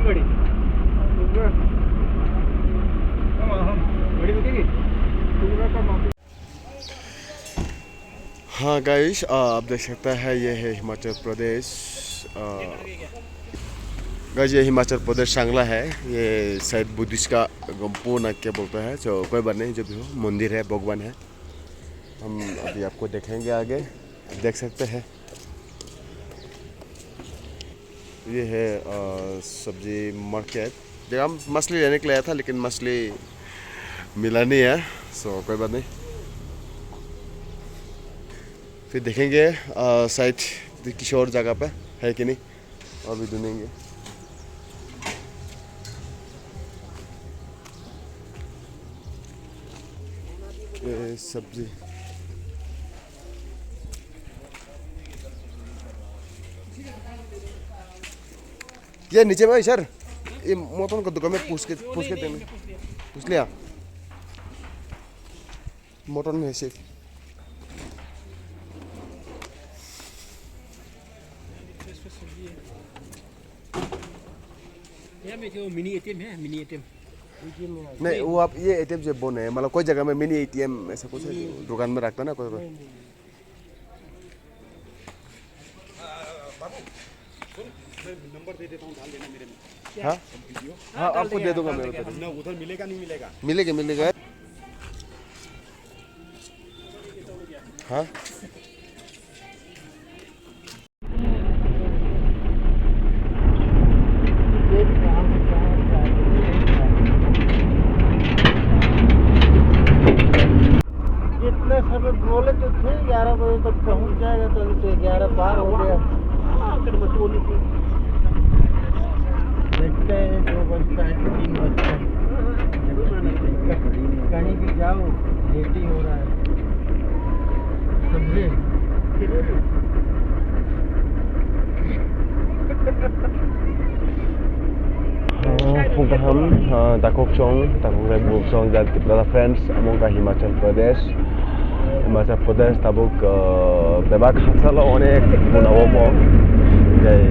हाँ गाइस, आप देख सकते हैं ये है हिमाचल प्रदेश। गाइस ये हिमाचल प्रदेश सांगला है। ये शायद बुद्धिस्ट का गंपू ना क्या बोलता है, जो कोई बात नहीं, जो भी हो मंदिर है, भगवान है। हम अभी आपको देखेंगे आगे, देख सकते हैं। ये है सब्जी मार्केट। जगह हम मछली लेने के लिए आया था, लेकिन मछली मिला नहीं है, सो कोई बात नहीं। फिर देखेंगे शायद किसी और जगह पे है कि नहीं, और भी ढूंढेंगे। ये सब्जी ये नीचे भाई सर, ये मोटन को दुकान में पूछ के देंगे। पूछ लिया मोटन में सिर्फ। मिनी एटीएम है, मिनी एटीएम नहीं, वो आप ये एटीएम जो बोल रहे हैं, मतलब कोई जगह में मिनी एटीएम ऐसा कुछ है, दुकान में रखता ना कोई। नंबर दे देता हूँ, डाल देना मेरे में। हाँ हाँ, आपको दे दूंगा मैं उधर मिलेगा नहीं मिलेगा? मिलेगा मिलेगा। हाँ इतने समय बोले तो थे 11 बजे तक पहुंच जाएगा, तो 11 पार हो गया। देखते हैं 2 बजता है, 3 बजता है, कहीं भी जाओ लेट ही हो रहा है, समझे? हम Takok Chong dan kita friends among ka Himachal Pradesh tabuk bebak hasalo onek munawo mo jai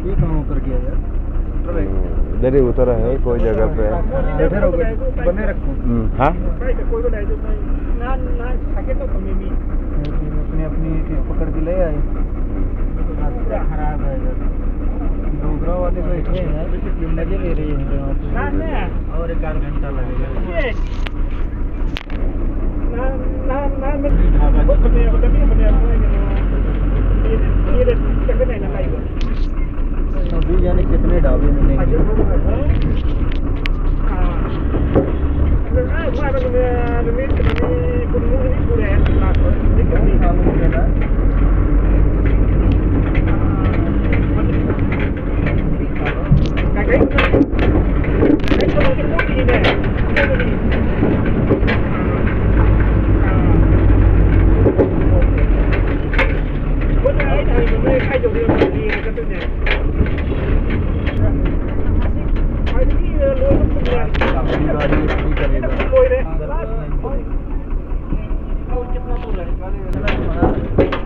ये कहाँ उतर गया यार? इधर ही उतरा है कोई जगह पे। बने रखो। हाँ अपनी अपनी चीज पकड़ के ले आए। खराब है इधर, डोगरा वाले बैठे हैं, मजे ले रही है। और 1 घंटा लगेगा। अभी जाने कितने ढाबे मिलेंगे।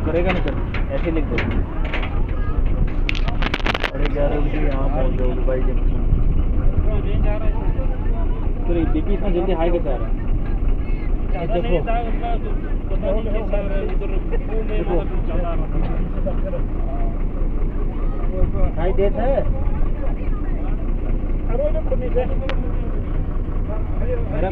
करेगा नहीं सर, ऐसे लिख दो। अरे 11 बजे यहाँ पहुँच जाओगे भाई जब। तो देखिए इतना जल्दी हाई कैसे आ रहा है? देखो हाई डेट है मेरा